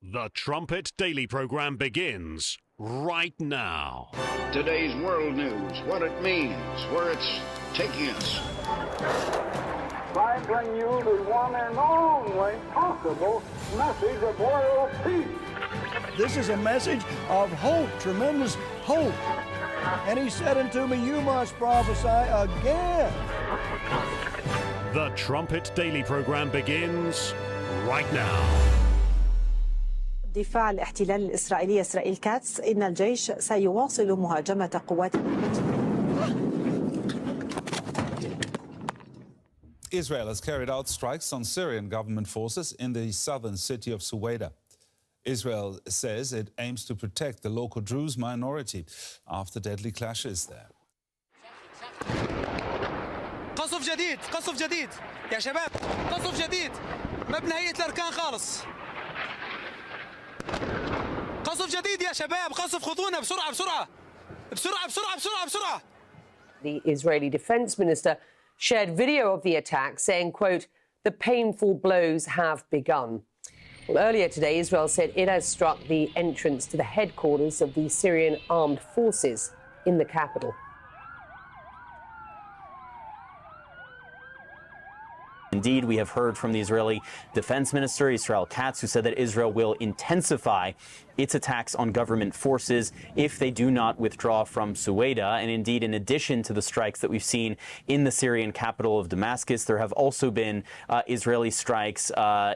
The Trumpet Daily program begins right now. Today's world news, what it means, where it's taking us. I bring you the one and only possible message of world peace. This is a message of hope, tremendous hope. And he said unto me, you must prophesy again. The Trumpet Daily program begins right now. دفاع الاحتلال الإسرائيلي إسرائيل كاتس إن الجيش سيواصل مهاجمة قوات Israel has carried out strikes on Syrian government forces in the southern city of Suwaida. Israel says it aims to protect the local Druze minority after deadly clashes there. قصف جديد قصف جديد يا شباب قصف جديد مبنى هيئة الأركان خالص قصف جديد يا شباب قصف خذونا بسرعة بسرعة بسرعة بسرعة بسرعة بسرعة. The Israeli defense minister shared video of the attack saying, quote, the painful blows have begun. Well, earlier today, Israel said it has struck the entrance to the headquarters of the Syrian armed forces in the capital. Indeed, we have heard from the Israeli Defense Minister, Israel Katz, who said that Israel will intensify its attacks on government forces if they do not withdraw from Suwaida. And indeed, in addition to the strikes that we've seen in the Syrian capital of Damascus, there have also been Israeli strikes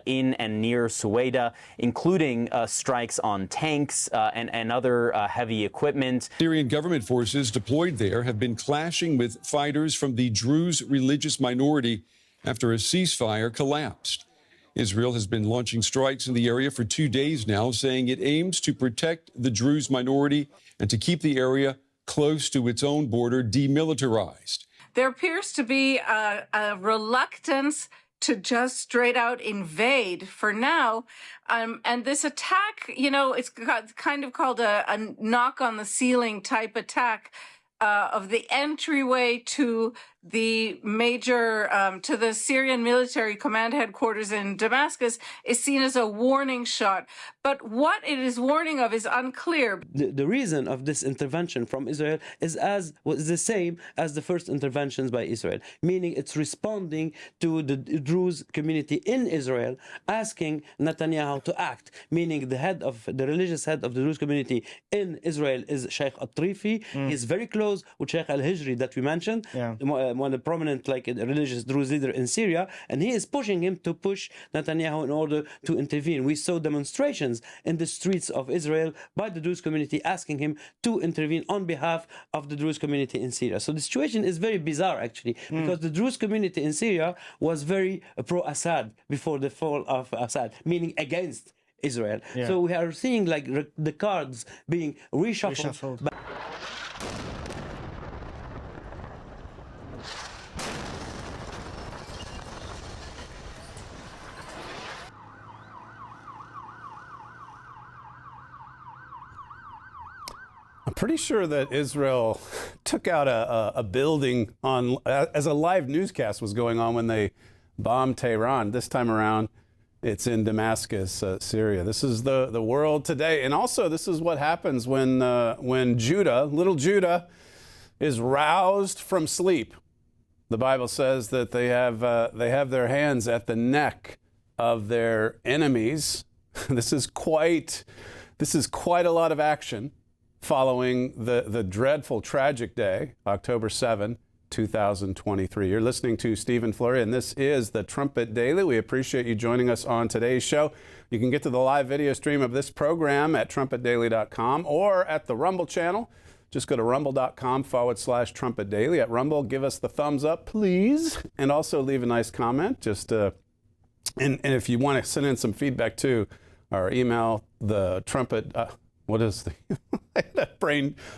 in and near Suwaida, including strikes on tanks and other heavy equipment. Syrian government forces deployed there have been clashing with fighters from the Druze religious minority after a ceasefire collapsed. Israel has been launching strikes in the area for 2 days now, saying it aims to protect the Druze minority and to keep the area close to its own border demilitarized. There appears to be a reluctance to just straight out invade for now. And this attack, you know, it's kind of called a knock on the ceiling type attack of the entryway to the major, to the Syrian military command headquarters in Damascus is seen as a warning shot. But what it is warning of is unclear. The reason of this intervention from Israel is the same as the first interventions by Israel, meaning it's responding to the Druze community in Israel asking Netanyahu to act, meaning the religious head of the Druze community in Israel is Sheikh Al-Trifi. He's very close with Sheikh Al-Hijri that we mentioned. Yeah. One of the prominent religious Druze leader in Syria, and he is pushing him to push Netanyahu in order to intervene. We saw demonstrations in the streets of Israel by the Druze community asking him to intervene on behalf of the Druze community in Syria. So the situation is very bizarre actually, because the Druze community in Syria was very pro-Assad before the fall of Assad, meaning against Israel. Yeah. So we are seeing like the cards being reshuffled. I'm pretty sure that Israel took out a building on as a live newscast was going on when they bombed Tehran. This time around, it's in Damascus, Syria. This is the world today. And also, this is what happens when Judah, little Judah, is roused from sleep. The Bible says that they have their hands at the neck of their enemies. This is quite a lot of action following the dreadful, tragic day, October 7, 2023. You're listening to Stephen Flurry, and this is the Trumpet Daily. We appreciate you joining us on today's show. You can get to the live video stream of this program at trumpetdaily.com or at the Rumble channel. Just go to rumble.com/Trumpet Daily. At Rumble, give us the thumbs up, please, and also leave a nice comment. And if you want to send in some feedback too, our email, the Trumpet. What is the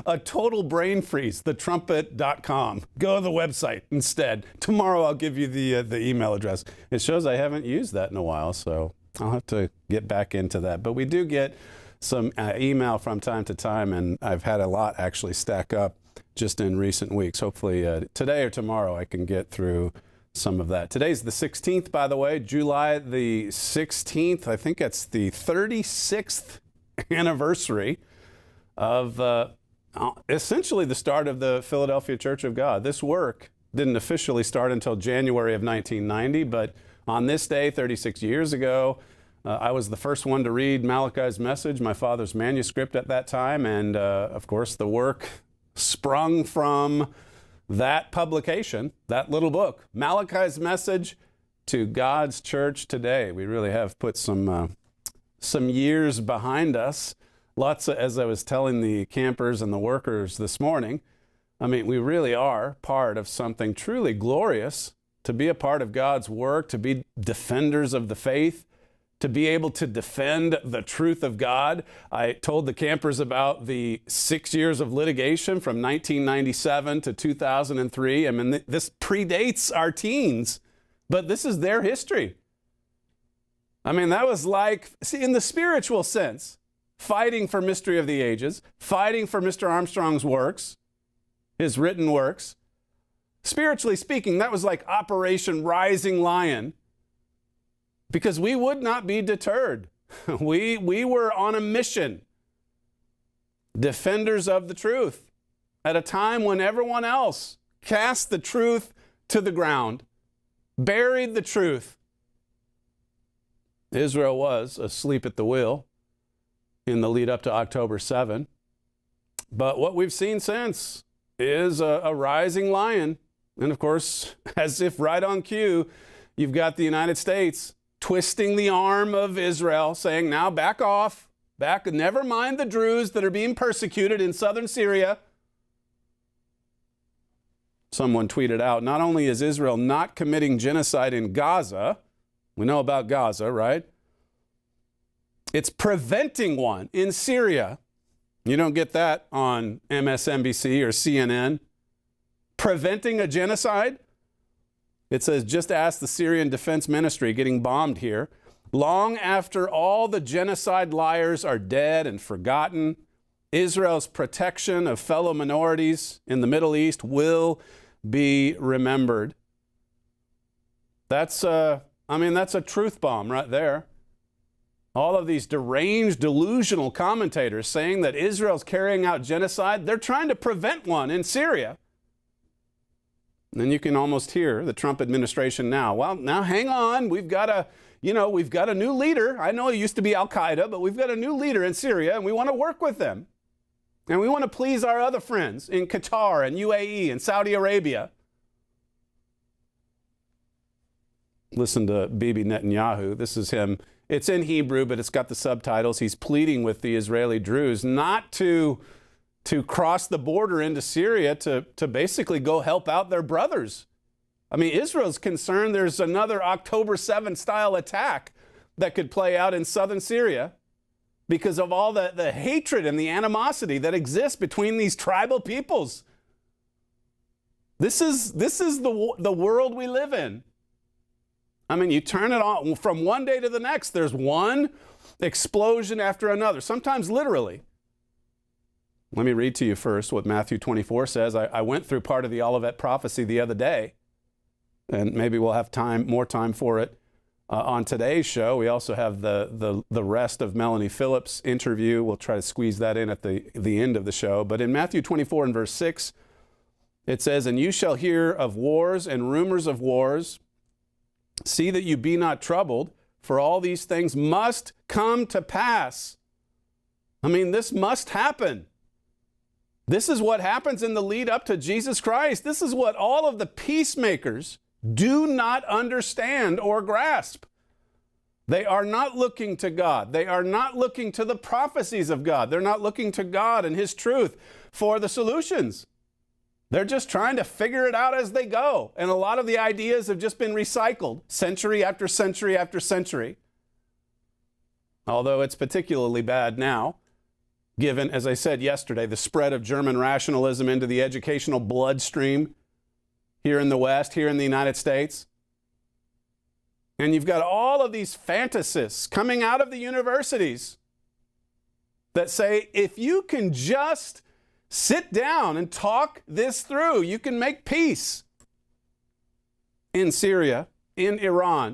a total brain freeze, thetrumpet.com. Go to the website instead. Tomorrow I'll give you the email address. It shows I haven't used that in a while, so I'll have to get back into that. But we do get some email from time to time, and I've had a lot actually stack up just in recent weeks. Hopefully today or tomorrow I can get through some of that. Today's the 16th, by the way, July the 16th. I think it's the 36th anniversary of essentially the start of the Philadelphia Church of God. This work didn't officially start until January of 1990, but on this day, 36 years ago, I was the first one to read Malachi's message, my father's manuscript at that time, and of course the work sprung from that publication, that little book, Malachi's message to God's church today. We really have put some years behind us. Lots of, as I was telling the campers and the workers this morning, I mean, we really are part of something truly glorious, to be a part of God's work, to be defenders of the faith, to be able to defend the truth of God. I told the campers about the 6 years of litigation from 1997 to 2003. I mean, this predates our teens, but this is their history. I mean, that was like, see, in the spiritual sense, fighting for Mystery of the Ages, fighting for Mr. Armstrong's works, his written works. Spiritually speaking, that was like Operation Rising Lion, because we would not be deterred. We were on a mission, defenders of the truth, at a time when everyone else cast the truth to the ground, buried the truth. Israel was asleep at the wheel in the lead up to October 7. But what we've seen since is a rising lion. And of course, as if right on cue, you've got the United States twisting the arm of Israel, saying, now back off, back, never mind the Druze that are being persecuted in southern Syria. Someone tweeted out, not only is Israel not committing genocide in Gaza, we know about Gaza, right? It's preventing one in Syria. You don't get that on MSNBC or CNN. Preventing a genocide? It says, just ask the Syrian Defense Ministry getting bombed here. Long after all the genocide liars are dead and forgotten, Israel's protection of fellow minorities in the Middle East will be remembered. That's a truth bomb right there. All of these deranged, delusional commentators saying that Israel's carrying out genocide, they're trying to prevent one in Syria. And then you can almost hear the Trump administration now. Well, now hang on. We've got a new leader. I know he used to be Al-Qaeda, but we've got a new leader in Syria, and we want to work with them. And we want to please our other friends in Qatar and UAE and Saudi Arabia. Listen to Bibi Netanyahu. This is him. It's in Hebrew, but it's got the subtitles. He's pleading with the Israeli Druze not to cross the border into Syria to basically go help out their brothers. I mean, Israel's concerned there's another October 7 style attack that could play out in southern Syria because of all the hatred and the animosity that exists between these tribal peoples. This is the world we live in. I mean, you turn it on from one day to the next, there's one explosion after another, sometimes literally. Let me read to you first what Matthew 24 says. I went through part of the Olivet prophecy the other day, and maybe we'll have more time for it on today's show. We also have the rest of Melanie Phillips' interview. We'll try to squeeze that in at the end of the show. But in Matthew 24 and verse 6, it says, "And you shall hear of wars and rumors of wars. See that you be not troubled, for all these things must come to pass." I mean, this must happen. This is what happens in the lead up to Jesus Christ. This is what all of the peacemakers do not understand or grasp. They are not looking to God. They are not looking to the prophecies of God. They're not looking to God and His truth for the solutions. They're just trying to figure it out as they go. And a lot of the ideas have just been recycled century after century after century. Although it's particularly bad now, given, as I said yesterday, the spread of German rationalism into the educational bloodstream here in the West, here in the United States. And you've got all of these fantasists coming out of the universities that say, if you can just sit down and talk this through, you can make peace. in Syria, in Iran.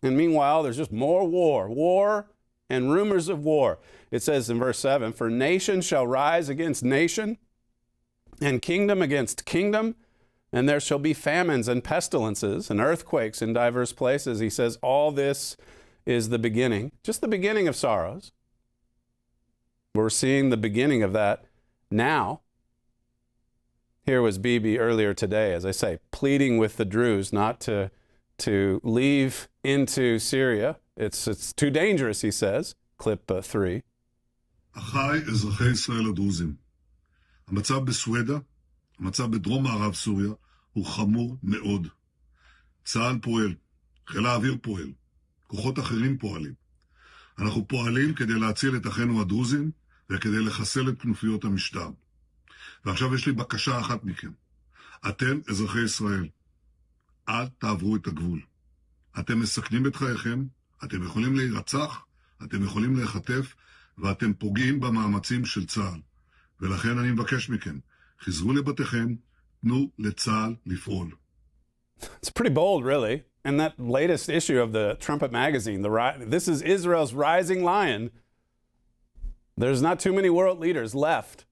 And meanwhile, there's just more war and rumors of war. It says in verse 7, "For nation shall rise against nation, and kingdom against kingdom, and there shall be famines and pestilences and earthquakes in diverse places." He says all this is the beginning, just the beginning of sorrows. We're seeing the beginning of that now. Here was Bibi earlier today, as I say, pleading with the Druze not to leave into Syria. It's too dangerous, he says. Clip 3. אחיי אזרחי ישראל הדרוזים, המצב בסואדה, המצב בדרום מערב סוריה, הוא חמור מאוד. צה"ל פועל, חיל האוויר פועל, כוחות אחרים פועלים. אנחנו פועלים כדי להציל את אחינו הדרוזים וכדי לחסל את כנופיות המשטר. ועכשיו יש לי בקשה אחת מכם. אתם אזרחי ישראל, אל תעברו את הגבול. אתם מסכנים את חייכם, אתם יכולים להירצח, אתם יכולים להיחטף, ואתם פוגעים במאמצים של צה"ל. ולכן אני מבקש מכם, חזרו לבתיכם, תנו לצה"ל לפעול. It's pretty bold, really. And that latest issue of the Trumpet magazine, this is Israel's rising lion. There's not too many world leaders left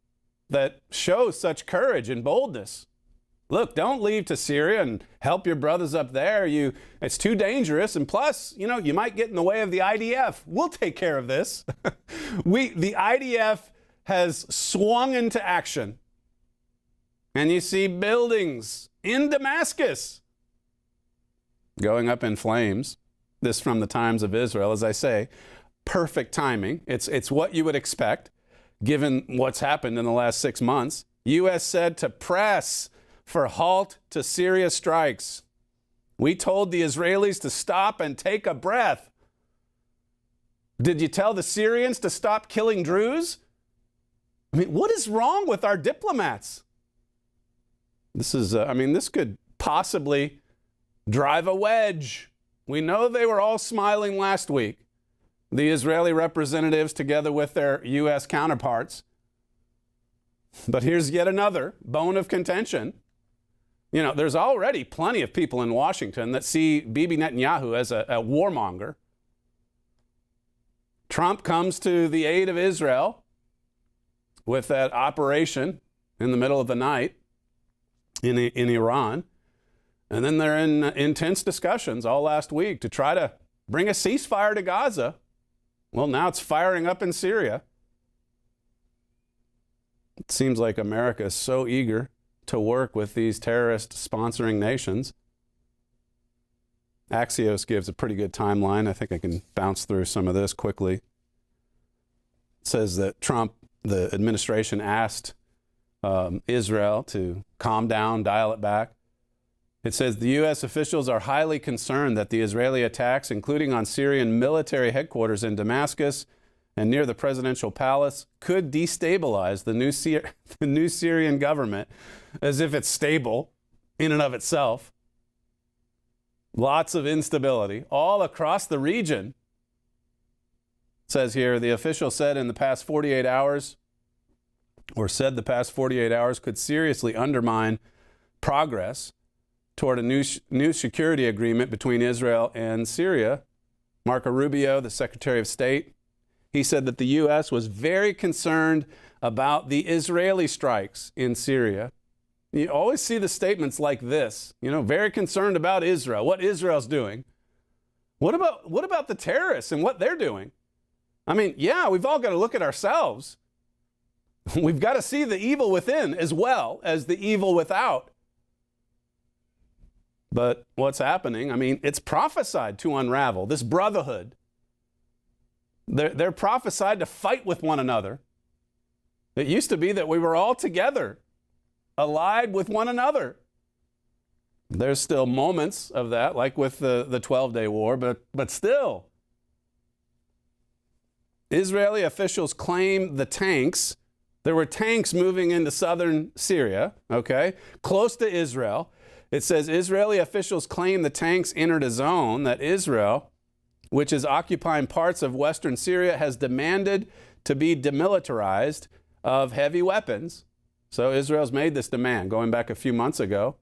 that show such courage and boldness. Look, don't leave to Syria and help your brothers up there. It's too dangerous. And plus, you might get in the way of the IDF. We'll take care of this. The IDF has swung into action. And you see buildings in Damascus going up in flames. This from the Times of Israel, as I say, perfect timing. It's what you would expect, given what's happened in the last 6 months. U.S. said to press for halt to Syria strikes. We told the Israelis to stop and take a breath. Did you tell the Syrians to stop killing Druze? I mean, what is wrong with our diplomats? This could possibly drive a wedge. We know they were all smiling last week, the Israeli representatives together with their U.S. counterparts. But here's yet another bone of contention. There's already plenty of people in Washington that see Bibi Netanyahu as a warmonger. Trump comes to the aid of Israel with that operation in the middle of the night in Iran. And then they're in intense discussions all last week to try to bring a ceasefire to Gaza. Well, now it's firing up in Syria. It seems like America is so eager to work with these terrorist sponsoring nations. Axios gives a pretty good timeline. I think I can bounce through some of this quickly. It says that Trump, the administration, asked Israel to calm down, dial it back. It says the U.S. officials are highly concerned that the Israeli attacks, including on Syrian military headquarters in Damascus and near the presidential palace, could destabilize the new Syrian government, as if it's stable in and of itself. Lots of instability all across the region. It says here, the official said the past 48 hours could seriously undermine progress toward a new security agreement between Israel and Syria. Marco Rubio, the Secretary of State, he said that the U.S. was very concerned about the Israeli strikes in Syria. You always see the statements like this, very concerned about Israel, what Israel's doing. What about the terrorists and what they're doing? I mean, yeah, we've all got to look at ourselves. We've got to see the evil within as well as the evil without. But what's happening? I mean, it's prophesied to unravel. This brotherhood, they're prophesied to fight with one another. It used to be that we were all together, allied with one another. There's still moments of that, like with the 12-day war, but still. Israeli officials claim the tanks, there were tanks moving into southern Syria, close to Israel. It says Israeli officials claim the tanks entered a zone that Israel, which is occupying parts of western Syria, has demanded to be demilitarized of heavy weapons. So Israel's made this demand going back a few months ago.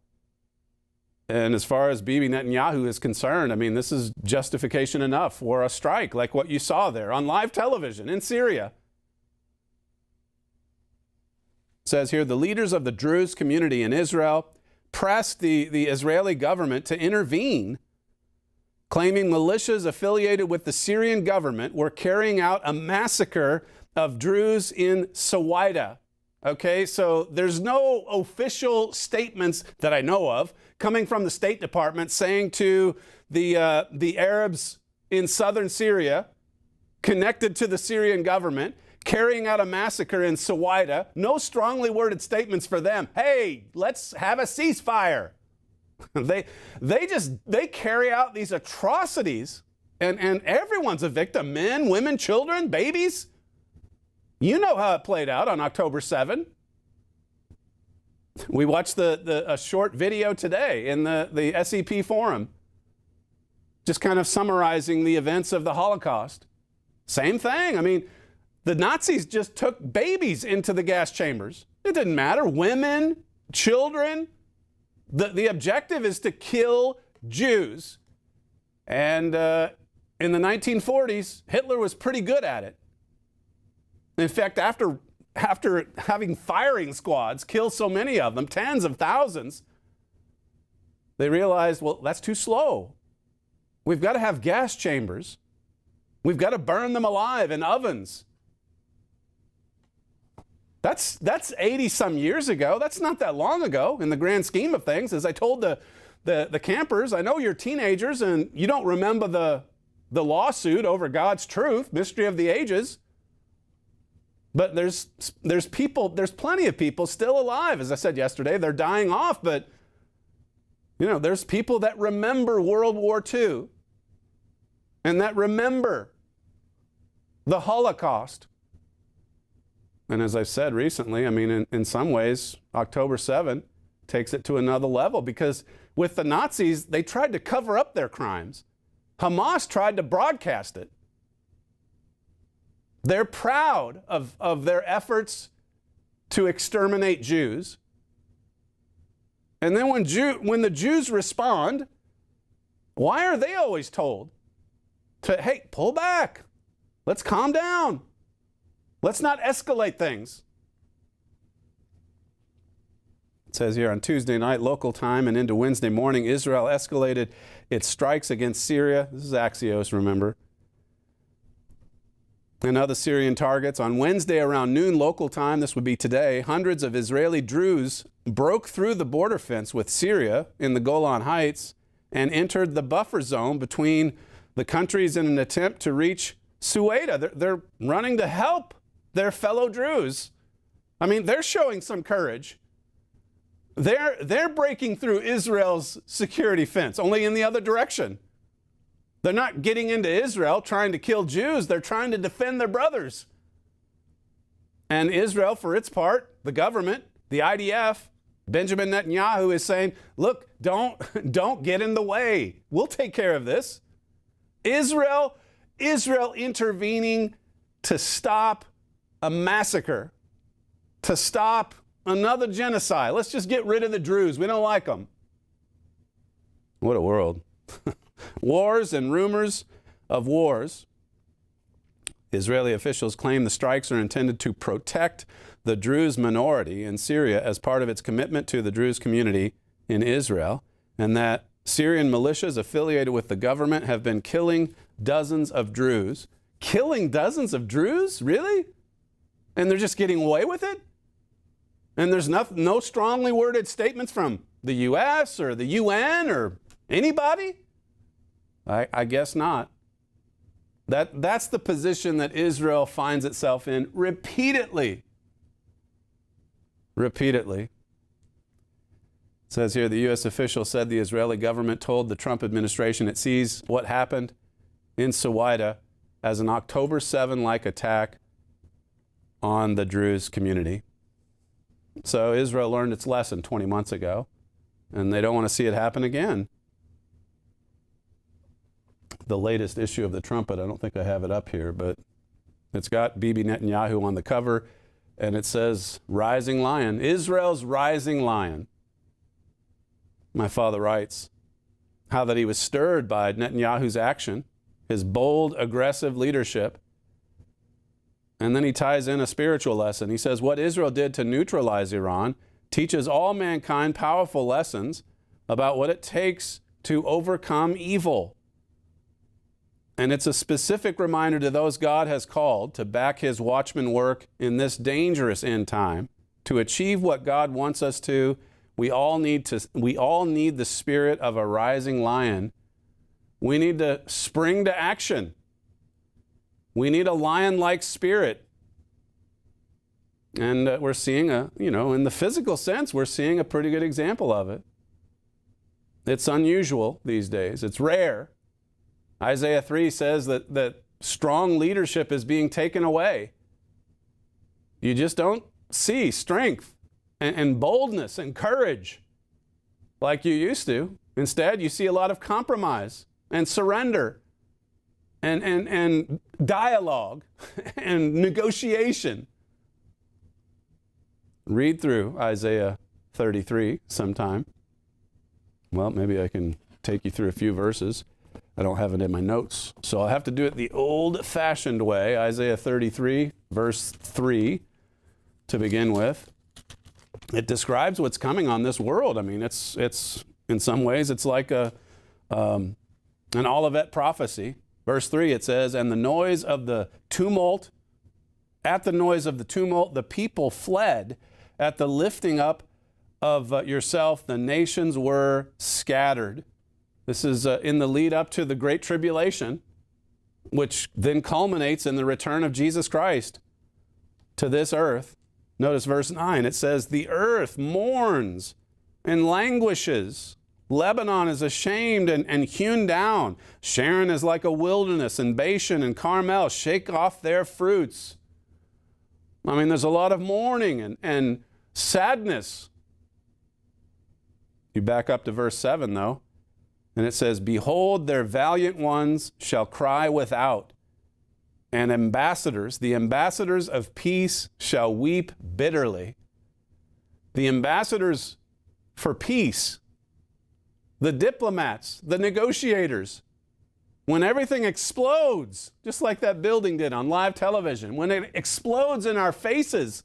And as far as Bibi Netanyahu is concerned, I mean, this is justification enough for a strike like what you saw there on live television in Syria. It says here, the leaders of the Druze community in Israel pressed the Israeli government to intervene, claiming militias affiliated with the Syrian government were carrying out a massacre of Druze in Suwaida. Okay, so there's no official statements that I know of coming from the State Department saying to the Arabs in southern Syria, connected to the Syrian government, carrying out a massacre in Suwaida. No strongly worded statements for them. Hey, let's have a ceasefire. They carry out these atrocities, and everyone's a victim. Men, women, children, babies. You know how it played out on October 7. We watched a short video today in the SEP forum, just kind of summarizing the events of the Holocaust. Same thing. I mean, the Nazis just took babies into the gas chambers. It didn't matter. Women, children. The objective is to kill Jews. And in the 1940s, Hitler was pretty good at it. In fact, after having firing squads kill so many of them, tens of thousands, they realized, well, that's too slow. We've got to have gas chambers. We've got to burn them alive in ovens. That's 80-some years ago. That's not that long ago in the grand scheme of things. As I told the campers, I know you're teenagers and you don't remember the lawsuit over God's truth, mystery of the ages. But there's plenty of people still alive. As I said yesterday, they're dying off, but there's people that remember World War II and that remember the Holocaust. And as I've said recently, I mean, in some ways, October 7 takes it to another level, because with the Nazis, they tried to cover up their crimes. Hamas tried to broadcast it. They're proud of their efforts to exterminate Jews. And then when the Jews respond, why are they always told to, hey, pull back. Let's calm down. Let's not escalate things. It says here, on Tuesday night, local time, and into Wednesday morning, Israel escalated its strikes against Syria. This is Axios, remember. And other Syrian targets. On Wednesday around noon local time, this would be today, hundreds of Israeli Druze broke through the border fence with Syria in the Golan Heights and entered the buffer zone between the countries in an attempt to reach Suwaida. They're running to help their fellow Druze. I mean, they're showing some courage. They're breaking through Israel's security fence, only in the other direction. They're not getting into Israel trying to kill Jews. They're trying to defend their brothers. And Israel, for its part, the government, the IDF, Benjamin Netanyahu is saying, look, don't get in the way. We'll take care of this. Israel intervening to stop a massacre, to stop another genocide. Let's just get rid of the Druze. We don't like them. What a world. Wars and rumors of wars. Israeli officials claim the strikes are intended to protect the Druze minority in Syria as part of its commitment to the Druze community in Israel, and that Syrian militias affiliated with the government have been killing dozens of Druze. Killing dozens of Druze? Really? And they're just getting away with it? And there's no strongly worded statements from the U.S. or the UN or anybody? I guess not. That's the position that Israel finds itself in repeatedly. Repeatedly. It says here, the U.S. official said the Israeli government told the Trump administration it sees what happened in Suwaida as an October 7-like attack on the Druze community. So Israel learned its lesson 20 months ago, and they don't want to see it happen again. The latest issue of the Trumpet, I don't think I have it up here, but it's got Bibi Netanyahu on the cover, and it says, Rising Lion, Israel's Rising Lion. my father writes, how that he was stirred by Netanyahu's action, his bold, aggressive leadership. And then he ties in a spiritual lesson. He says, what Israel did to neutralize Iran teaches all mankind powerful lessons about what it takes to overcome evil. And it's a specific reminder to those God has called to back his watchman work in this dangerous end time. To achieve what God wants us to, we all need the spirit of a rising lion. We need to spring to action. We need a lion-like spirit. And we're seeing in the physical sense, we're seeing a pretty good example of it. It's unusual these days. It's rare. Isaiah 3 says that strong leadership is being taken away. You just don't see strength and boldness and courage like you used to. Instead, you see a lot of compromise and surrender and dialogue and negotiation. Read through Isaiah 33 sometime. Well, maybe I can take you through a few verses. I don't have it in my notes, so I'll have to do it the old-fashioned way. Isaiah 33, verse 3, to begin with. It describes what's coming on this world. I mean, it's in some ways, it's like an Olivet prophecy. Verse 3, it says, and the noise of the tumult, at the noise of the tumult, the people fled. At the lifting up of yourself, the nations were scattered. This is in the lead up to the Great Tribulation, which then culminates in the return of Jesus Christ to this earth. Notice verse 9. It says, the earth mourns and languishes. Lebanon is ashamed and hewn down. Sharon is like a wilderness, and Bashan and Carmel shake off their fruits. I mean, there's a lot of mourning and sadness. You back up to verse 7, though, and it says, behold, their valiant ones shall cry without, and ambassadors, the ambassadors of peace, shall weep bitterly. The ambassadors for peace, the diplomats, the negotiators, when everything explodes, just like that building did on live television, when it explodes in our faces,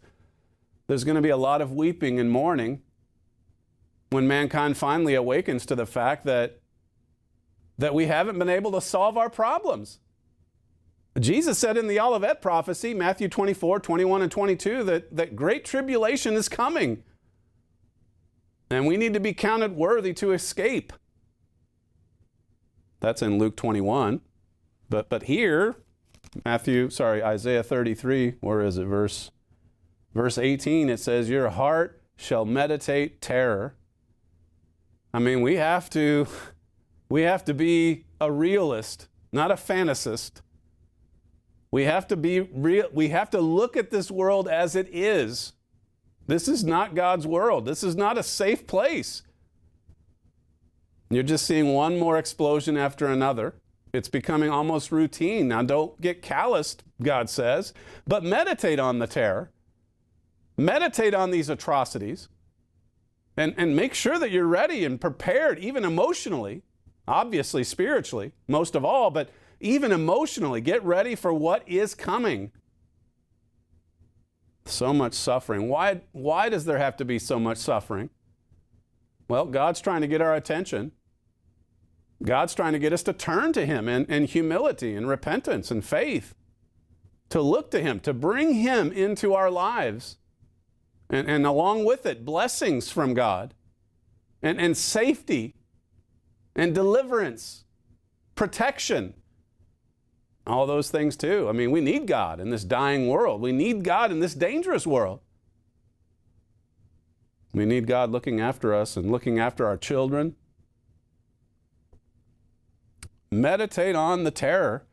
there's going to be a lot of weeping and mourning when mankind finally awakens to the fact that we haven't been able to solve our problems. Jesus said in the Olivet prophecy, Matthew 24, 21, and 22, that great tribulation is coming. And we need to be counted worthy to escape. That's in Luke 21. But here, Isaiah 33, where is it? Verse 18, it says, your heart shall meditate terror. I mean, we have to be a realist, not a fantasist. We have to be real. We have to look at this world as it is. This is not God's world. This is not a safe place. You're just seeing one more explosion after another. It's becoming almost routine. Now, don't get calloused, God says, but meditate on the terror. Meditate on these atrocities. And make sure that you're ready and prepared, even emotionally, obviously spiritually, most of all, but even emotionally, get ready for what is coming. So much suffering. Why does there have to be so much suffering? Well, God's trying to get our attention. God's trying to get us to turn to Him in humility and repentance and faith, to look to Him, to bring Him into our lives. And along with it, blessings from God, and safety, and deliverance, protection, all those things too. I mean, we need God in this dying world. We need God in this dangerous world. We need God looking after us and looking after our children. Meditate on the terror.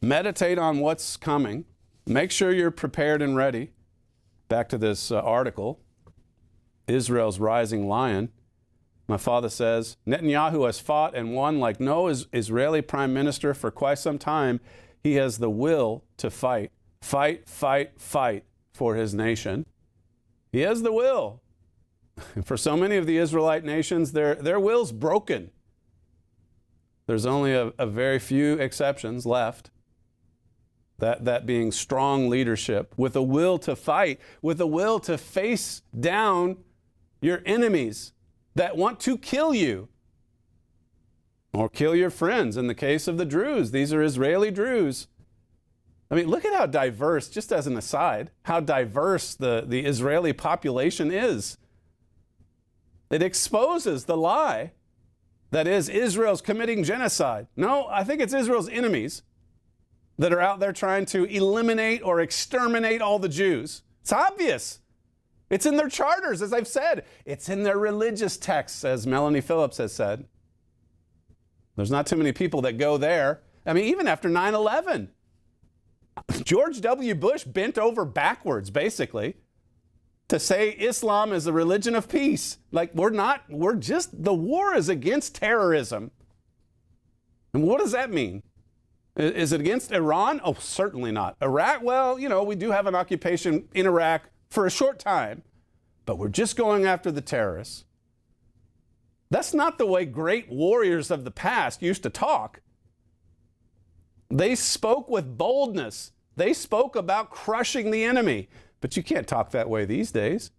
Meditate on what's coming. Make sure you're prepared and ready. Back to this article, Israel's rising lion. My father says, Netanyahu has fought and won like no Israeli prime minister for quite some time. He has the will to fight. Fight, fight, fight for his nation. He has the will. For so many of the Israelite nations, their will's broken. There's only a very few exceptions left. That being strong leadership, with a will to fight, with a will to face down your enemies that want to kill you or kill your friends. In the case of the Druze, these are Israeli Druze. I mean, look at how diverse, just as an aside, how diverse the Israeli population is. It exposes the lie that is Israel's committing genocide. No, I think it's Israel's enemies that are out there trying to eliminate or exterminate all the Jews. It's obvious. It's in their charters, as I've said. It's in their religious texts, as Melanie Phillips has said. There's not too many people that go there. I mean, even after 9/11, George W. Bush bent over backwards, basically, to say Islam is a religion of peace. Like, the war is against terrorism. And what does that mean? Is it against Iran? Oh, certainly not. Iraq? Well, we do have an occupation in Iraq for a short time, but we're just going after the terrorists. That's not the way great warriors of the past used to talk. They spoke with boldness. They spoke about crushing the enemy. But you can't talk that way these days,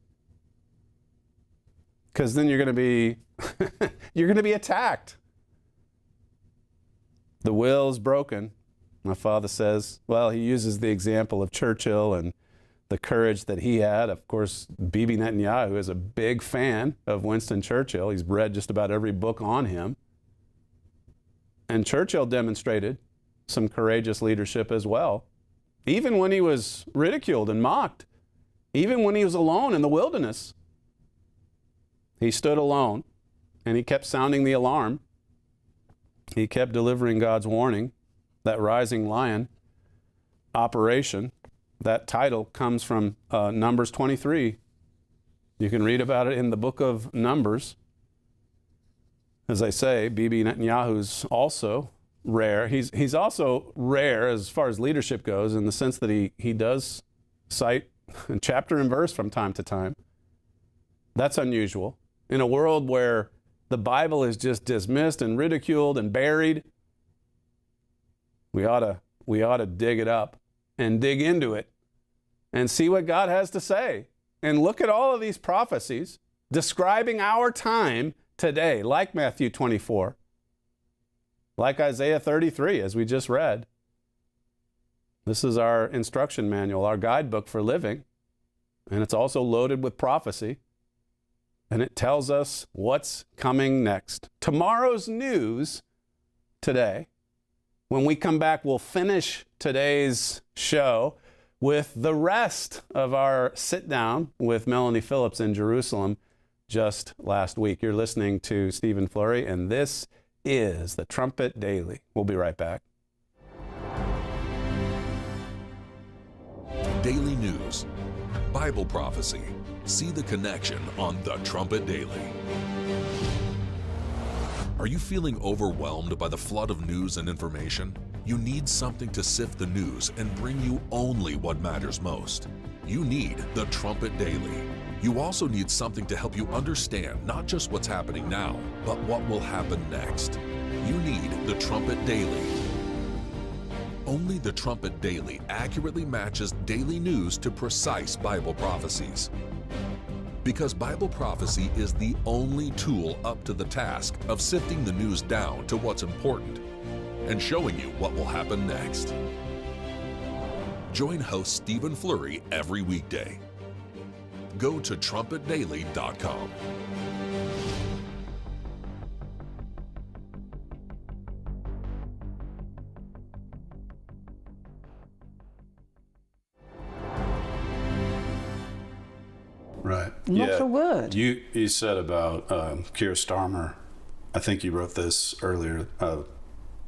because then you're going to be attacked. The will is broken. My father says, well, he uses the example of Churchill and the courage that he had. Of course, Bibi Netanyahu is a big fan of Winston Churchill. He's read just about every book on him. And Churchill demonstrated some courageous leadership as well, even when he was ridiculed and mocked, even when he was alone in the wilderness. He stood alone and he kept sounding the alarm. He kept delivering God's warning. That rising lion operation, that title comes from Numbers 23. You can read about it in the book of Numbers. As I say, Bibi Netanyahu's also rare. He's also rare as far as leadership goes, in the sense that he does cite chapter and verse from time to time. That's unusual. In a world where the Bible is just dismissed and ridiculed and buried, we ought to dig it up and dig into it and see what God has to say. And look at all of these prophecies describing our time today, like Matthew 24, like Isaiah 33, as we just read. This is our instruction manual, our guidebook for living, and it's also loaded with prophecy. And it tells us what's coming next. Tomorrow's news today. When we come back, we'll finish today's show with the rest of our sit down with Melanie Phillips in Jerusalem just last week. You're listening to Stephen Flurry, and this is the Trumpet Daily. We'll be right back. Daily news, Bible prophecy. See the connection on the Trumpet Daily. Are you feeling overwhelmed by the flood of news and information? You need something to sift the news and bring you only what matters most. You need the Trumpet Daily. You also need something to help you understand not just what's happening now, but what will happen next. You need the Trumpet Daily. Only the Trumpet Daily accurately matches daily news to precise Bible prophecies. Because Bible prophecy is the only tool up to the task of sifting the news down to what's important and showing you what will happen next. Join host Stephen Flurry every weekday. Go to trumpetdaily.com. Right. Not a word. You said about Keir Starmer, I think you wrote this earlier,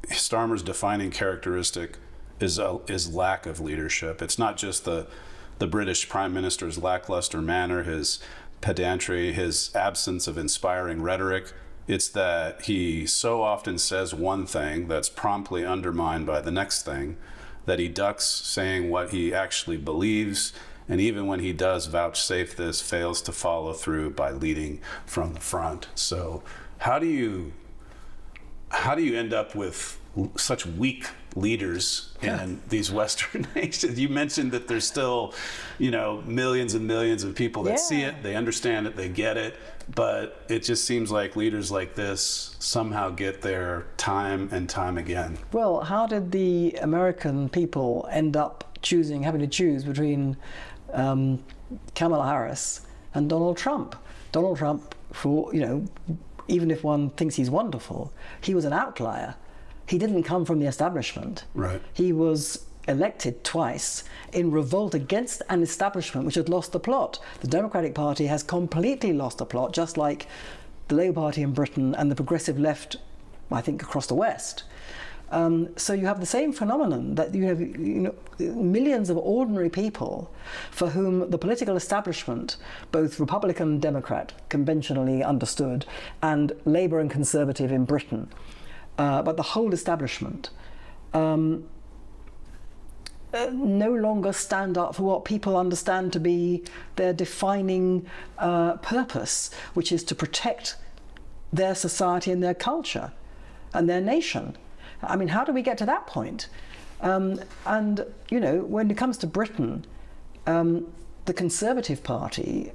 Starmer's defining characteristic is lack of leadership. It's not just the British Prime Minister's lackluster manner, his pedantry, his absence of inspiring rhetoric. It's that he so often says one thing that's promptly undermined by the next thing, that he ducks saying what he actually believes, And even when he does vouchsafe this, fails to follow through by leading from the front. So how do you end up with such weak leaders in these Western nations? You mentioned that there's still, millions and millions of people that see it, they understand it, they get it, but it just seems like leaders like this somehow get there time and time again. Well, how did the American people end up having to choose between Kamala Harris and Donald Trump? Donald Trump, even if one thinks he's wonderful, he was an outlier. He didn't come from the establishment. Right. He was elected twice in revolt against an establishment which had lost the plot. The Democratic Party has completely lost the plot, just like the Labour Party in Britain and the progressive left, I think, across the West. So you have the same phenomenon that you have millions of ordinary people for whom the political establishment, both Republican and Democrat, conventionally understood, and Labour and Conservative in Britain, but the whole establishment no longer stand up for what people understand to be their defining purpose, which is to protect their society and their culture and their nation. I mean, how do we get to that point? And, when it comes to Britain, the Conservative Party,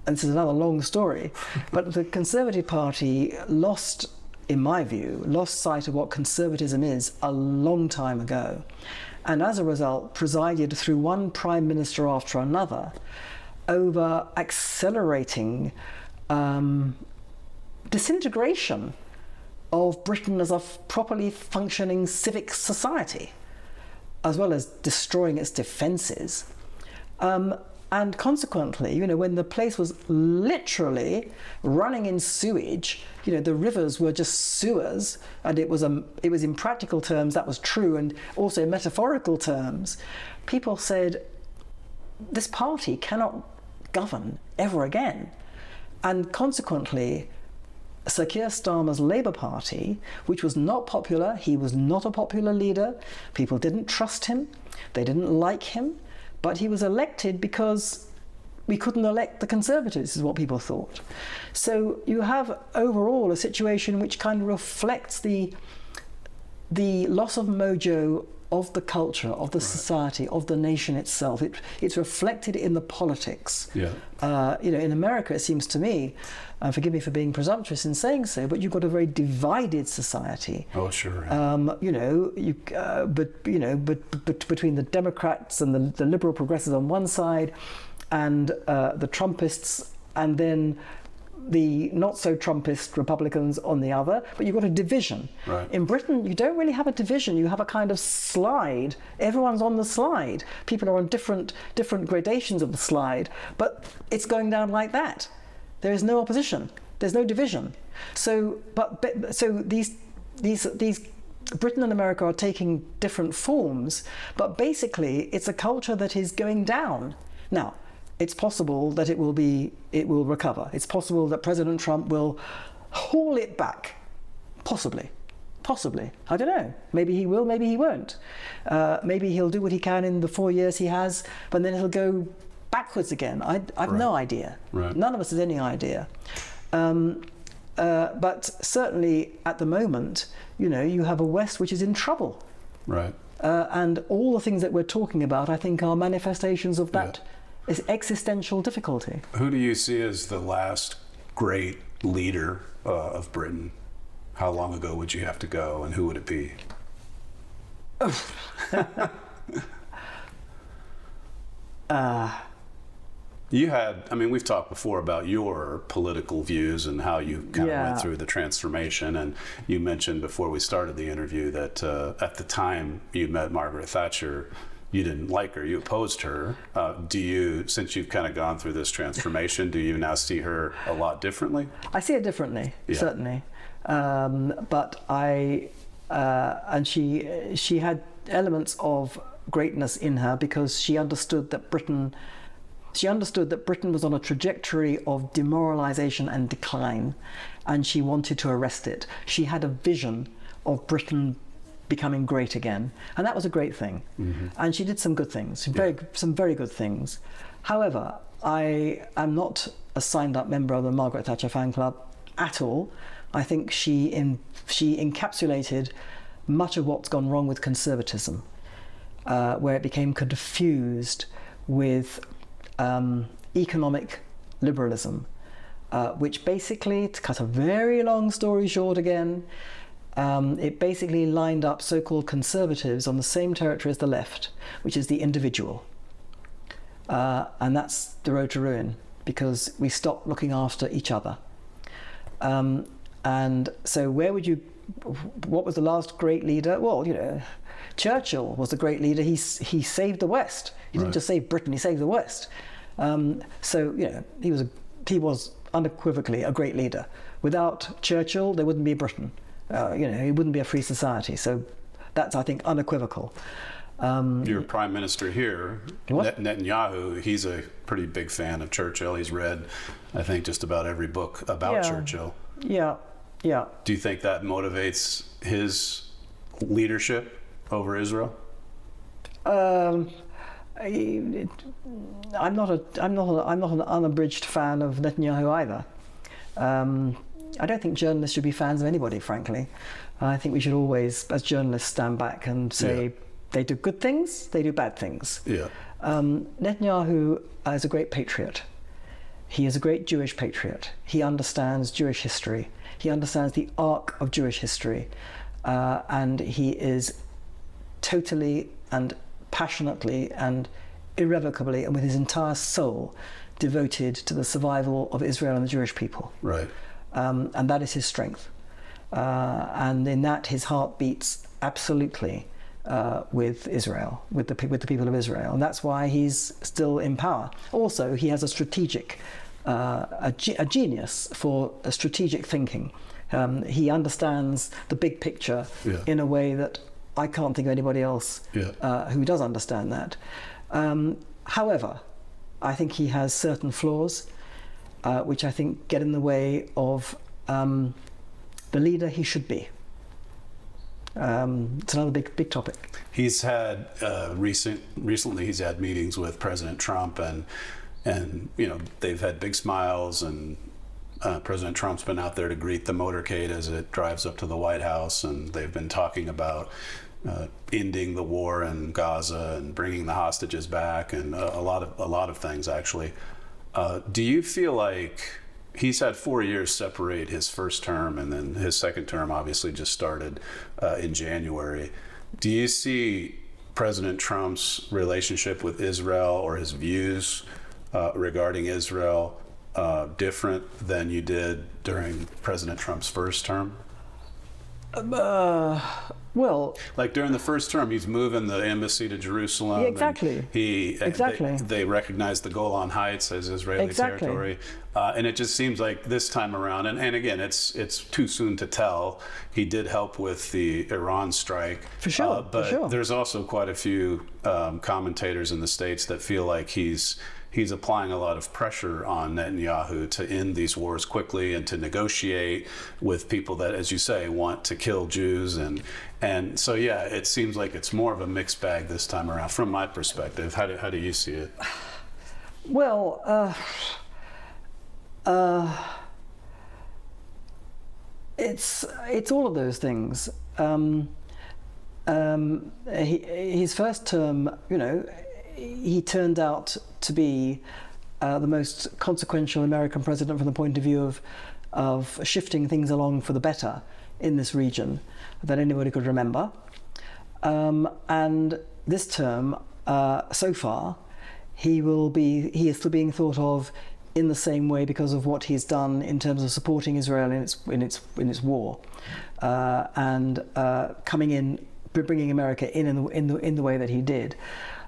and this is another long story, but the Conservative Party lost sight of what conservatism is a long time ago. And as a result, presided through one prime minister after another over accelerating disintegration of Britain as a properly functioning civic society, as well as destroying its defences. And consequently, when the place was literally running in sewage, the rivers were just sewers, and it was in practical terms, that was true, and also in metaphorical terms, people said, this party cannot govern ever again. And consequently, Sir Keir Starmer's Labour Party, which was not popular, he was not a popular leader, people didn't trust him, they didn't like him, but he was elected because we couldn't elect the Conservatives, is what people thought. So you have overall a situation which kind of reflects the loss of mojo of the culture, of the society, of the nation itself. It's reflected in the politics. Yeah. In America, it seems to me, forgive me for being presumptuous in saying so, but you've got a very divided society. Oh, sure. But between the Democrats and the liberal progressives on one side, and the Trumpists, and then the not-so-Trumpist Republicans on the other, but you've got a division. Right. In Britain, you don't really have a division. You have a kind of slide. Everyone's on the slide. People are on different gradations of the slide, but it's going down like that. There is no opposition. There's no division. So these Britain and America are taking different forms, but basically it's a culture that is going down. Now, it's possible that it will recover. It's possible that President Trump will haul it back. Possibly. I don't know. Maybe he will, maybe he won't. Maybe he'll do what he can in the 4 years he has, but then he'll go backwards again. I've no idea. Right. None of us has any idea. But certainly at the moment, you have a West which is in trouble. Right. And all the things that we're talking about, I think, are manifestations of that. Is existential difficulty. Who do you see as the last great leader of Britain? How long ago would you have to go, and who would it be? We've talked before about your political views and how you kind of went through the transformation, and you mentioned before we started the interview that at the time you met Margaret Thatcher, you didn't like her, you opposed her. Since you've kind of gone through this transformation, do you now see her a lot differently? I see her differently, certainly. But she had elements of greatness in her because she understood that Britain was on a trajectory of demoralization and decline, and she wanted to arrest it. She had a vision of Britain becoming great again, and that was a great thing. And she did some good things, some very good things. However, I am not a signed-up member of the Margaret Thatcher fan club at all. I think she encapsulated much of what's gone wrong with conservatism, where it became confused with economic liberalism, which basically, to cut a very long story short again, it basically lined up so-called conservatives on the same territory as the left, which is the individual. And that's the road to ruin, because we stopped looking after each other. And so what was the last great leader? Well, you know, Churchill was the great leader. He saved the West. He didn't just save Britain, he saved the West. So, you know, he was unequivocally a great leader. Without Churchill, there wouldn't be Britain. You know, it wouldn't be a free society. So that's, I think, unequivocal. Your prime minister here, Netanyahu, he's a pretty big fan of Churchill. He's read, I think, just about every book about Churchill. Yeah. Do you think that motivates his leadership over Israel? I'm not an unabridged fan of Netanyahu either. I don't think journalists should be fans of anybody, frankly. I think we should always, as journalists, stand back and say they do good things, they do bad things. Netanyahu is a great patriot. He is a great Jewish patriot. He understands Jewish history. He understands the arc of Jewish history. And he is totally and passionately and irrevocably and with his entire soul devoted to the survival of Israel and the Jewish people. Right. And that is his strength. And in that, his heart beats absolutely with Israel, with the people of Israel. And that's why he's still in power. Also, he has a strategic, a genius for strategic thinking. He understands the big picture in a way that I can't think of anybody else who does understand that. However, I think he has certain flaws, which I think get in the way of the leader he should be. It's another big topic. He's had recently he's had meetings with President Trump, and you know, they've had big smiles, and President Trump's been out there to greet the motorcade as it drives up to the White House, and they've been talking about ending the war in Gaza and bringing the hostages back, and a lot of things actually. Do you feel like he's had 4 years separate his first term, and then his second term obviously just started in January? Do you see President Trump's relationship with Israel or his views regarding Israel different than you did during President Trump's first term? Well, like during the first term, he's moving the embassy to Jerusalem. Exactly. They recognize the Golan Heights as Israeli territory, and it just seems like this time around. And again, it's too soon to tell. He did help with the Iran strike, for sure. But there's also quite a few commentators in the States that feel like he's applying a lot of pressure on Netanyahu to end these wars quickly and to negotiate with people that, as you say, want to kill Jews. And so, yeah, it seems like it's more of a mixed bag this time around, from my perspective. How do you see it? Well, it's all of those things. His first term, you know, he turned out to be the most consequential American president from the point of view of shifting things along for the better in this region that anybody could remember. And this term, so far, he is still being thought of in the same way because of what he's done in terms of supporting Israel in its war, and coming in, bringing America in the way that he did.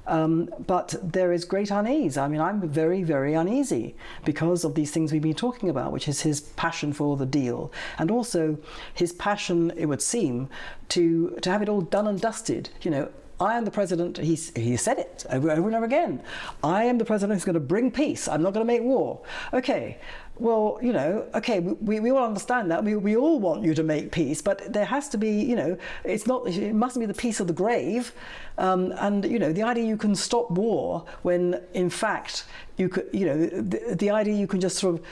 But there is great unease. I mean, I'm very, very uneasy because of these things we've been talking about, which is his passion for the deal, and also his passion, it would seem, to have it all done and dusted, you know, I am the president. He said it over and over again. I am the president who's going to bring peace. I'm not going to make war. Okay. Well, okay, we all understand that. We all want you to make peace, but there has to be, it mustn't be the peace of the grave. And, the idea you can stop war when, in fact, you could, the idea you can just sort of,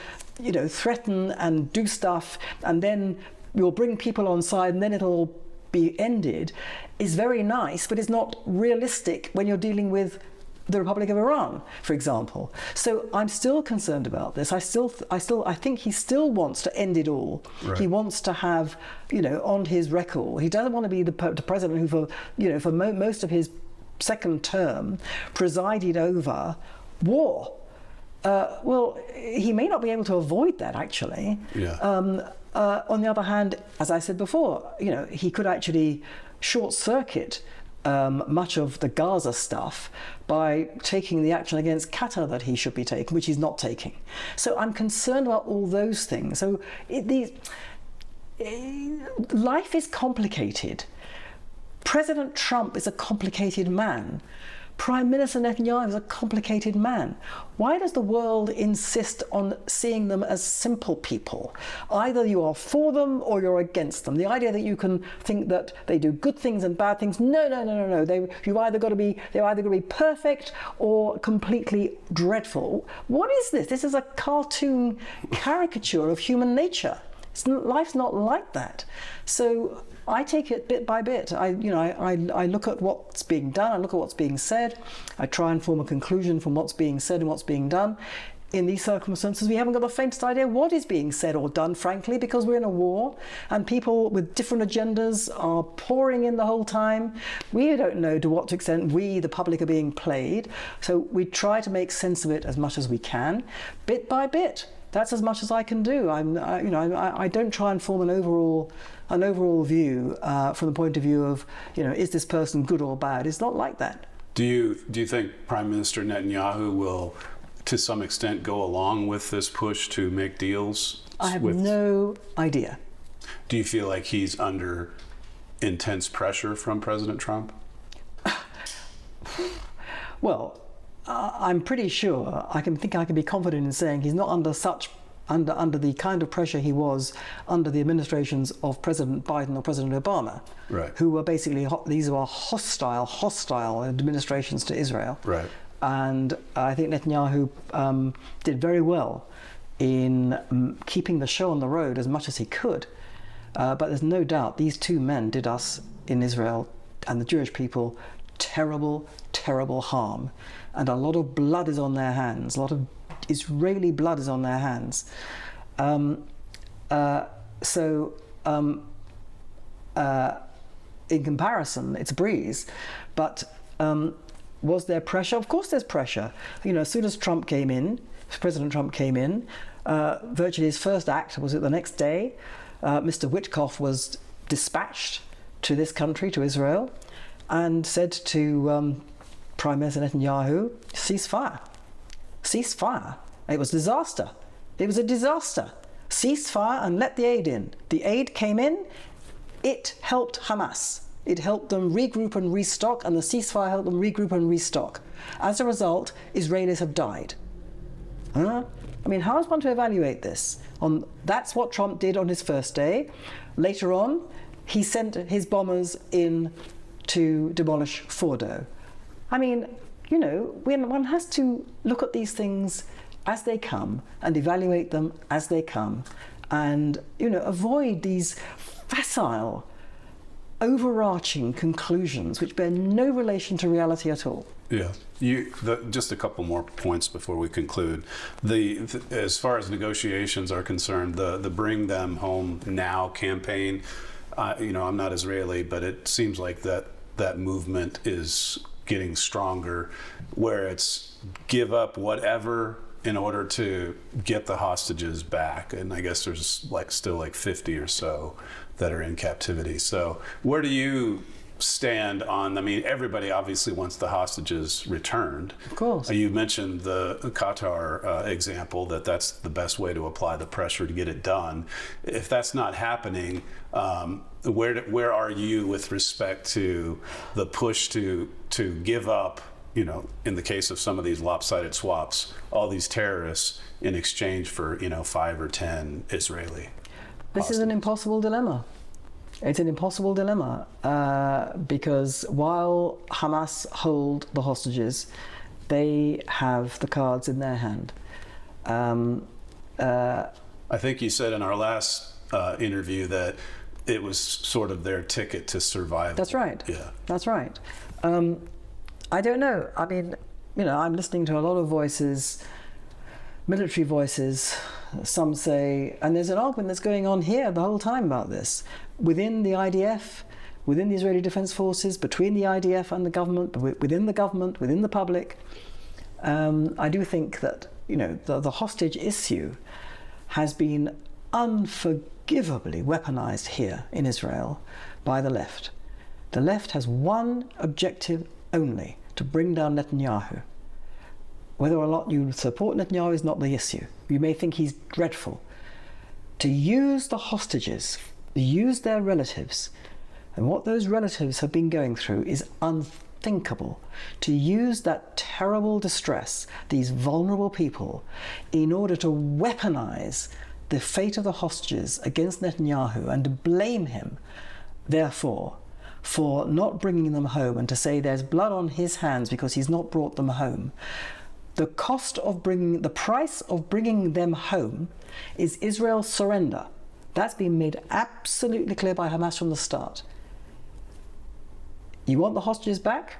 threaten and do stuff, and then you'll bring people on side and then it'll be ended, is very nice, but it's not realistic when you're dealing with the Republic of Iran, for example. So I'm still concerned about this. I think he still wants to end it all. Right. He wants to have, on his record, he doesn't want to be the president who, for most of his second term, presided over war. Well, he may not be able to avoid that, actually. Yeah. On the other hand, as I said before, he could actually short-circuit much of the Gaza stuff by taking the action against Qatar that he should be taking, which he's not taking. So I'm concerned about all those things. So life is complicated. President Trump is a complicated man. Prime Minister Netanyahu is a complicated man. Why does the world insist on seeing them as simple people? Either you are for them or you're against them. The idea that you can think that they do good things and bad things, no. They're either got to be perfect or completely dreadful. What is this? This is a cartoon caricature of human nature. Life's not like that. So I take it bit by bit. I look at what's being done, I look at what's being said, I try and form a conclusion from what's being said and what's being done. In these circumstances, we haven't got the faintest idea what is being said or done, frankly, because we're in a war and people with different agendas are pouring in the whole time. We don't know to what extent we, the public, are being played. So we try to make sense of it as much as we can, bit by bit. That's as much as I can do. I don't try and form an overall view from the point of view of, is this person good or bad? It's not like that. Do you think Prime Minister Netanyahu will, to some extent, go along with this push to make deals? I have no idea. Do you feel like he's under intense pressure from President Trump? Well, I'm pretty sure I can be confident in saying he's not under under the kind of pressure he was under the administrations of President Biden or President Obama, right, who were basically these were hostile administrations to Israel. Right. And I think Netanyahu did very well in keeping the show on the road as much as he could. But there's no doubt these two men did us in Israel and the Jewish people terrible, terrible harm. And a lot of blood is on their hands. A lot of Israeli blood is on their hands. In comparison, it's a breeze. But was there pressure? Of course there's pressure. As soon as President Trump came in, virtually his first act was that the next day, Mr. Witkoff was dispatched to this country, to Israel, and said to Prime Minister Netanyahu, ceasefire. Ceasefire. It was disaster. It was a disaster. Ceasefire and let the aid in. The aid came in. It helped Hamas. It helped them regroup and restock, and the ceasefire helped them regroup and restock. As a result, Israelis have died. How is one to evaluate this? That's what Trump did on his first day. Later on, he sent his bombers in to demolish Fordo. When one has to look at these things as they come and evaluate them as they come, and avoid these facile, overarching conclusions which bear no relation to reality at all. Yeah. Just a couple more points before we conclude. As far as negotiations are concerned, the Bring Them Home Now campaign, I'm not Israeli, but it seems like that movement is getting stronger, where it's give up whatever in order to get the hostages back. And I guess there's still 50 or so that are in captivity. So where do you stand on, I mean, everybody obviously wants the hostages returned. Of course. You mentioned the Qatar example, that's the best way to apply the pressure to get it done. If that's not happening, where are you with respect to the push to give up, you know, in the case of some of these lopsided swaps, all these terrorists in exchange for, you know, 5 or 10 Israeli This hostages? is an impossible dilemma. It's an impossible dilemma because while Hamas hold the hostages, they have the cards in their hand. I think you said in our last interview that it was sort of their ticket to survival. That's right. Yeah. That's right. I don't know. I mean, you know, I'm listening to a lot of voices, military voices. Some say, and there's an argument that's going on here the whole time about this, within the IDF, within the Israeli Defense Forces, between the IDF and the government, within the public. I do think that, you know, the hostage issue has been unforgivably weaponized here in Israel by the left. The left has one objective only, to bring down Netanyahu. Whether or not you support Netanyahu is not the issue. You may think he's dreadful. To use the hostages, use their relatives, and what those relatives have been going through is unthinkable. To use that terrible distress, these vulnerable people, in order to weaponize the fate of the hostages against Netanyahu and to blame him, therefore, for not bringing them home, and to say there's blood on his hands because he's not brought them home. The price of bringing them home is Israel's surrender. That's been made absolutely clear by Hamas from the start. You want the hostages back?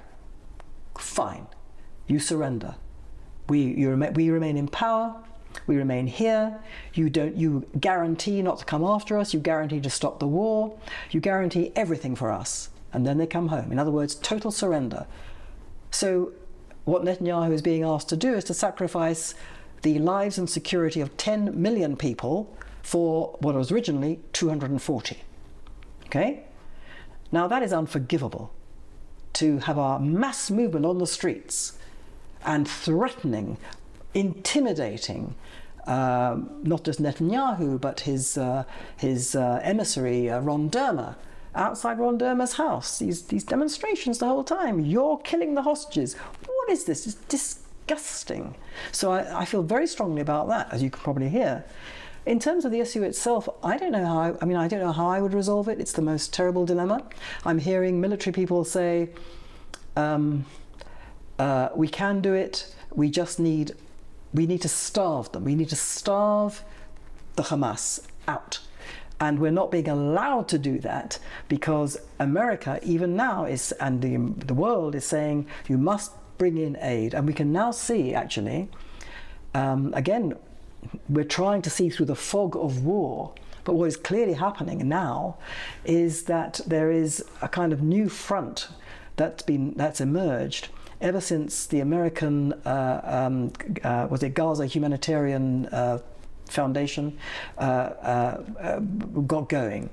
Fine. You surrender. We remain in power. We remain here. You guarantee not to come after us. You guarantee to stop the war. You guarantee everything for us. And then they come home. In other words, total surrender. So what Netanyahu is being asked to do is to sacrifice the lives and security of 10 million people for what was originally 240. Okay? Now that is unforgivable. To have a mass movement on the streets and threatening, intimidating not just Netanyahu but his emissary Ron Dermer outside Ron Dermer's house. These demonstrations the whole time. You're killing the hostages. What is this? It's disgusting. So I feel very strongly about that, as you can probably hear. In terms of the issue itself, I don't know how I would resolve it. It's the most terrible dilemma. I'm hearing military people say, we can do it. We need to starve them. We need to starve the Hamas out. And we're not being allowed to do that because America, even now, and the world is saying you must bring in aid. And we can now see, actually, again, we're trying to see through the fog of war. But what is clearly happening now is that there is a kind of new front that's emerged ever since the American Gaza Humanitarian Foundation got going.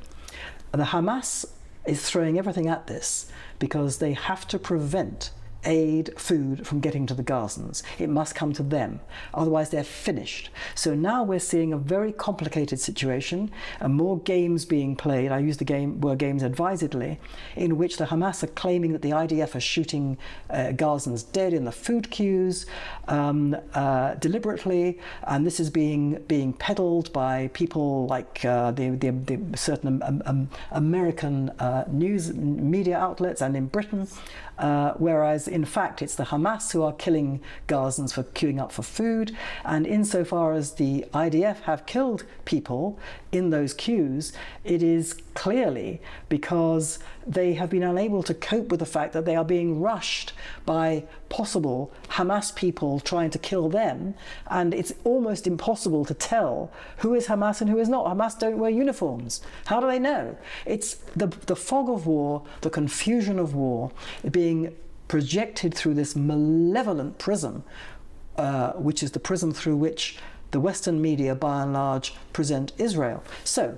The Hamas is throwing everything at this because they have to prevent aid, food from getting to the Gazans. It must come to them, otherwise they're finished. So now we're seeing a very complicated situation and more games being played, I use the word games advisedly, in which the Hamas are claiming that the IDF are shooting Gazans dead in the food queues deliberately, and this is being peddled by people like the certain American news media outlets and in Britain, whereas in fact it's the Hamas who are killing Gazans for queuing up for food. And insofar as the IDF have killed people in those queues, it is clearly because they have been unable to cope with the fact that they are being rushed by possible Hamas people trying to kill them, and it's almost impossible to tell who is Hamas and who is not. Hamas don't wear uniforms. How do they know? It's the fog of war, the confusion of war being projected through this malevolent prism, which is the prism through which the Western media by and large present Israel. So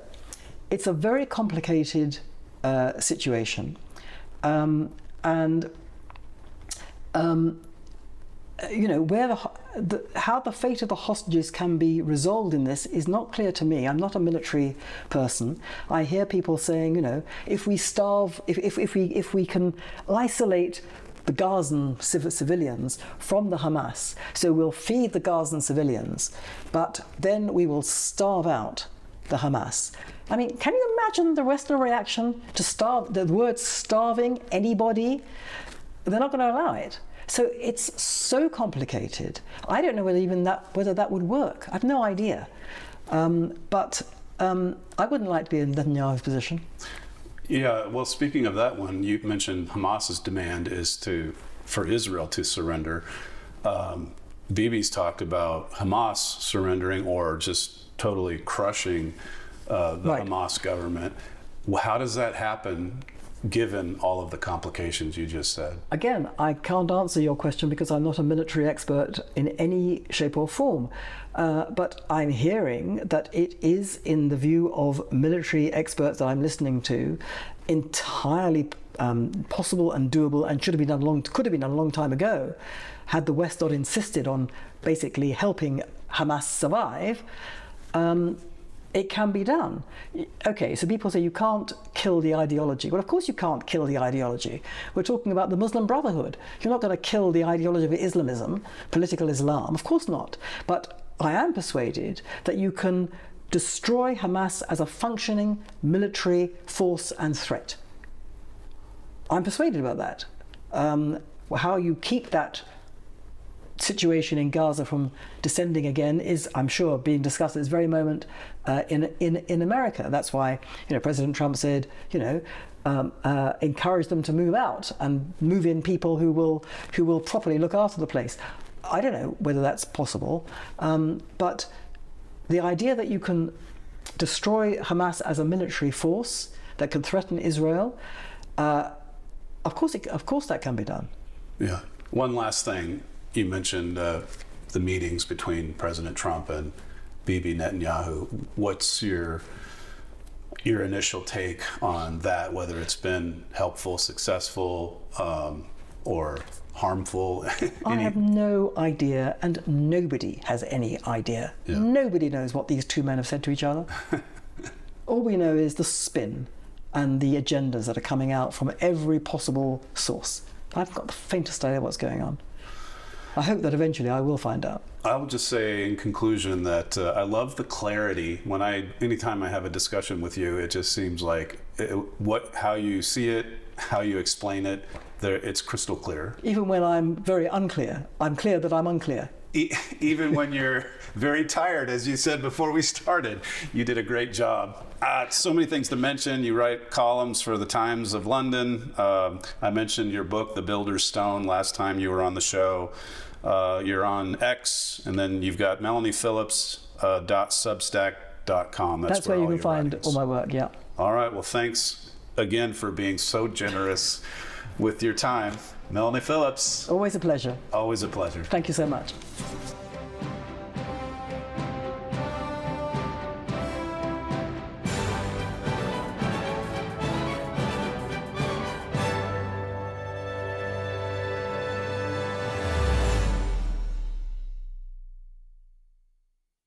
it's a very complicated situation. You know, how the fate of the hostages can be resolved in this is not clear to me. I'm not a military person. I hear people saying, you know, if we starve, if we can isolate the Gazan civilians from the Hamas, so we'll feed the Gazan civilians, but then we will starve out the Hamas. I mean, can you imagine the Western reaction to the word starving anybody? They're not going to allow it. So it's so complicated. I don't know whether that would work. I've no idea. But I wouldn't like to be in Netanyahu's position. Yeah, well, speaking of that one, you mentioned Hamas's demand is for Israel to surrender. Bibi's talked about Hamas surrendering or just totally crushing the Hamas government. How does that happen, given all of the complications you just said? Again, I can't answer your question because I'm not a military expert in any shape or form. But I'm hearing that it is, in the view of military experts that I'm listening to, entirely possible and doable, and could have been done a long time ago, had the West not insisted on basically helping Hamas survive. It can be done. Okay, so people say you can't kill the ideology. Well, of course you can't kill the ideology. We're talking about the Muslim Brotherhood. You're not going to kill the ideology of Islamism, political Islam. Of course not. But I am persuaded that you can destroy Hamas as a functioning military force and threat. I'm persuaded about that. How you keep that situation in Gaza from descending again is, I'm sure, being discussed at this very moment in America. That's why, you know, President Trump said, you know, encourage them to move out and move in people who will properly look after the place. I don't know whether that's possible, but the idea that you can destroy Hamas as a military force that can threaten Israel, of course that can be done. Yeah. One last thing. You mentioned the meetings between President Trump and Bibi Netanyahu. What's your initial take on that, whether it's been helpful, successful, or harmful? I have no idea, and nobody has any idea. Yeah. Nobody knows what these two men have said to each other. All we know is the spin and the agendas that are coming out from every possible source. I've got the faintest idea what's going on. I hope that eventually I will find out. I will just say in conclusion that I love the clarity. Anytime I have a discussion with you, it just seems like how you see it, how you explain it, it's crystal clear. Even when I'm very unclear, I'm clear that I'm unclear. Even when you're very tired, as you said before we started, you did a great job. So many things to mention. You write columns for the Times of London. I mentioned your book, The Builder's Stone, last time you were on the show. You're on X, and then you've got Melanie Phillips .substack.com. That's where you can find all my work, yeah. All right, well, thanks again for being so generous with your time. Melanie Phillips. Always a pleasure. Always a pleasure. Thank you so much.